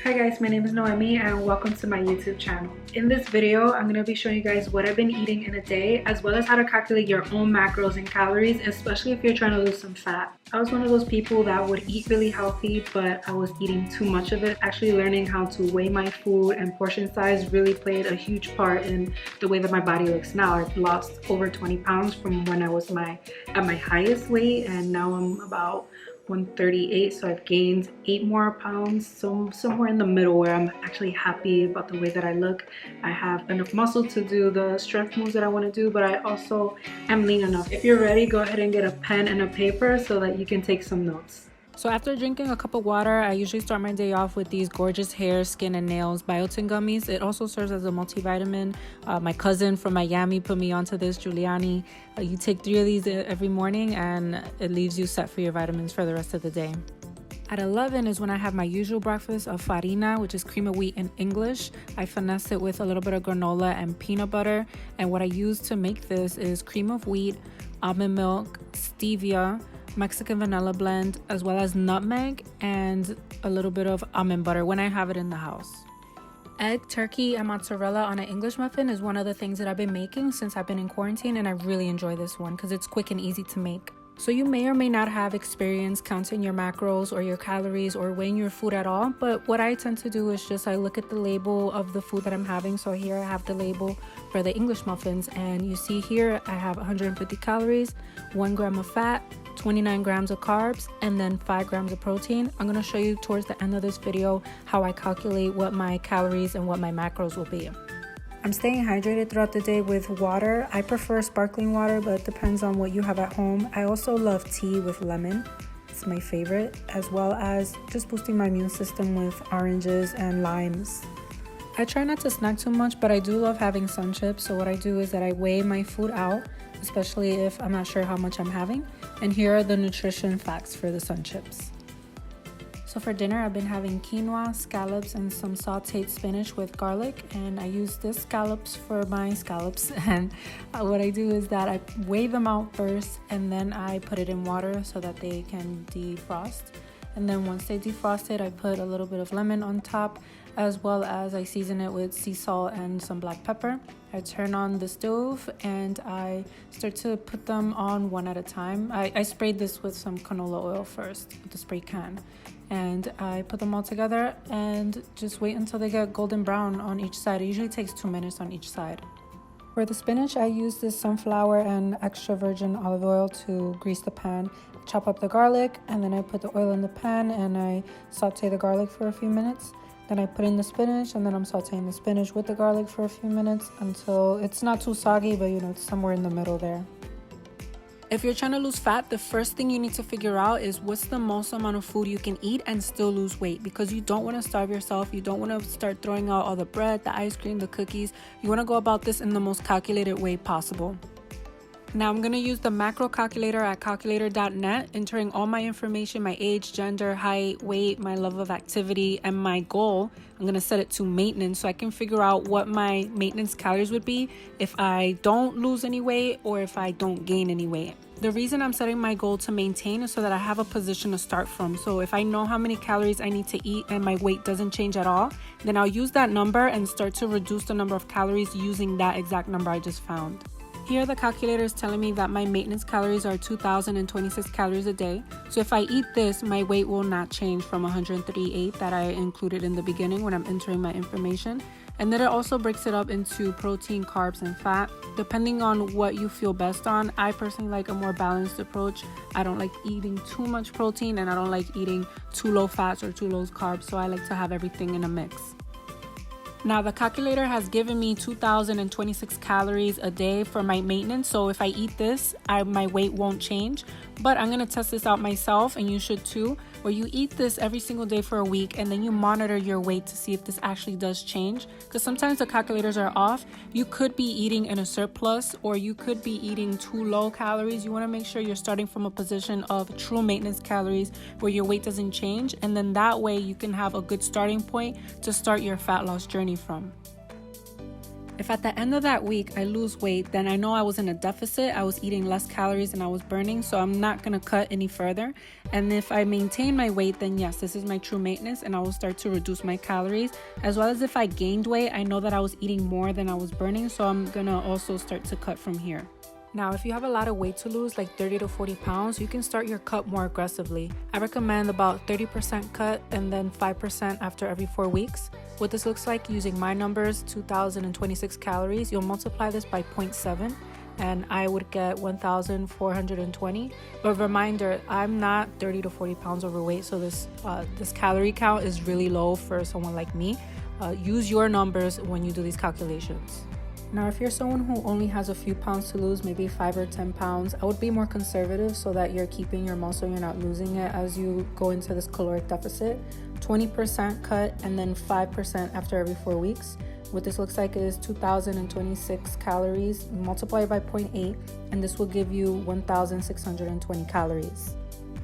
Hi guys, my name is Noemi and welcome to my YouTube channel. In this video, I'm going to be showing you guys what I've been eating in a day, as well as how to calculate your own macros and calories, especially if you're trying to lose some fat. I was one of those people that would eat really healthy, but I was eating too much of it. Actually learning how to weigh my food and portion size really played a huge part in the way that my body looks now. I've lost over 20 pounds from when I was at my highest weight, and now I'm about 138, so I've gained 8 more pounds, so somewhere in the middle where I'm actually happy about the way that I look. I have enough muscle to do the strength moves that I want to do, but I also am lean enough. If you're ready, go ahead and get a pen and a paper so that you can take some notes. So after drinking a cup of water, I usually start my day off with these gorgeous hair, skin, and nails biotin gummies. It also serves as a multivitamin. My cousin from Miami put me onto this, Giuliani. You take 3 of these every morning and it leaves you set for your vitamins for the rest of the day. At 11 is when I have my usual breakfast of farina, which is cream of wheat in English. I finesse it with a little bit of granola and peanut butter. And what I use to make this is cream of wheat, almond milk, stevia, Mexican vanilla blend, as well as nutmeg and a little bit of almond butter when I have it in the house. Egg, turkey, and mozzarella on an English muffin is one of the things that I've been making since I've been in quarantine, and I really enjoy this one because it's quick and easy to make. So you may or may not have experience counting your macros or your calories or weighing your food at all, but what I tend to do is just I look at the label of the food that I'm having. So here I have the label for the English muffins, and you see here I have 150 calories, 1 gram of fat, 29 grams of carbs, and then 5 grams of protein. I'm going to show you towards the end of this video how I calculate what my calories and what my macros will be. I'm staying hydrated throughout the day with water. I prefer sparkling water, but it depends on what you have at home. I also love tea with lemon. It's my favorite, as well as just boosting my immune system with oranges and limes. I try not to snack too much, but I do love having sun chips. So what I do is that I weigh my food out, especially if I'm not sure how much I'm having. And here are the nutrition facts for the sun chips. So for dinner, I've been having quinoa, scallops, and some sauteed spinach with garlic. And I use this scallops for my scallops. And what I do is that I weigh them out first, and then I put it in water so that they can defrost. And then once they defrosted, I put a little bit of lemon on top, as well as I season it with sea salt and some black pepper. I turn on the stove and I start to put them on one at a time. I sprayed this with some canola oil first, with the spray can. And I put them all together and just wait until they get golden brown on each side. It usually takes 2 minutes on each side. For the spinach, I use this sunflower and extra virgin olive oil to grease the pan. Chop up the garlic, and then I put the oil in the pan and I saute the garlic for a few minutes. Then I put in the spinach, and then I'm sauteing the spinach with the garlic for a few minutes until it's not too soggy, but it's somewhere in the middle there. If you're trying to lose fat, the first thing you need to figure out is what's the most amount of food you can eat and still lose weight, because you don't want to starve yourself. You don't want to start throwing out all the bread, the ice cream, the cookies. You want to go about this in the most calculated way possible. Now I'm going to use the macro calculator at calculator.net, entering all my information, my age, gender, height, weight, my level of activity, and my goal. I'm going to set it to maintenance so I can figure out what my maintenance calories would be if I don't lose any weight or if I don't gain any weight. The reason I'm setting my goal to maintain is so that I have a position to start from. So if I know how many calories I need to eat and my weight doesn't change at all, then I'll use that number and start to reduce the number of calories using that exact number I just found. Here the calculator is telling me that my maintenance calories are 2,026 calories a day. So if I eat this, my weight will not change from 138 that I included in the beginning when I'm entering my information. And then it also breaks it up into protein, carbs, and fat, depending on what you feel best on. I personally like a more balanced approach. I don't like eating too much protein, and I don't like eating too low fats or too low carbs. So I like to have everything in a mix. Now the calculator has given me 2,026 calories a day for my maintenance. So if I eat this, my weight won't change. But I'm going to test this out myself, and you should too, where you eat this every single day for a week and then you monitor your weight to see if this actually does change. Because sometimes the calculators are off. You could be eating in a surplus, or you could be eating too low calories. You want to make sure you're starting from a position of true maintenance calories where your weight doesn't change. And then that way you can have a good starting point to start your fat loss journey from. If at the end of that week I lose weight, then I know I was in a deficit. I was eating less calories than I was burning, so I'm not going to cut any further. And if I maintain my weight, then yes, this is my true maintenance, and I will start to reduce my calories. As well as if I gained weight, I know that I was eating more than I was burning, so I'm going to also start to cut from here. Now, if you have a lot of weight to lose, like 30 to 40 pounds, you can start your cut more aggressively. I recommend about 30% cut and then 5% after every 4 weeks. What this looks like, using my numbers, 2,026 calories, you'll multiply this by 0.7 and I would get 1,420. But reminder, I'm not 30 to 40 pounds overweight, so this calorie count is really low for someone like me. Use your numbers when you do these calculations. Now, if you're someone who only has a few pounds to lose, maybe 5 or 10 pounds, I would be more conservative so that you're keeping your muscle, you're not losing it as you go into this caloric deficit. 20% cut and then 5% after every 4 weeks. What this looks like is 2,026 calories multiplied by 0.8, and this will give you 1,620 calories.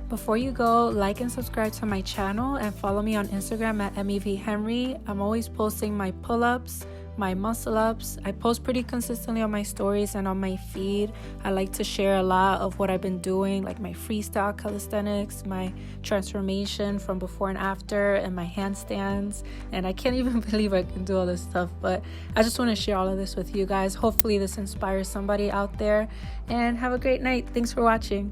Before you go, like and subscribe to my channel and follow me on Instagram at MEVHenry. I'm always posting my pull-ups, my muscle ups. I post pretty consistently on my stories and on my feed. I like to share a lot of what I've been doing, like my freestyle calisthenics, my transformation from before and after, and my handstands. And I can't even believe I can do all this stuff, but I just want to share all of this with you guys. Hopefully this inspires somebody out there, and have a great night. Thanks for watching.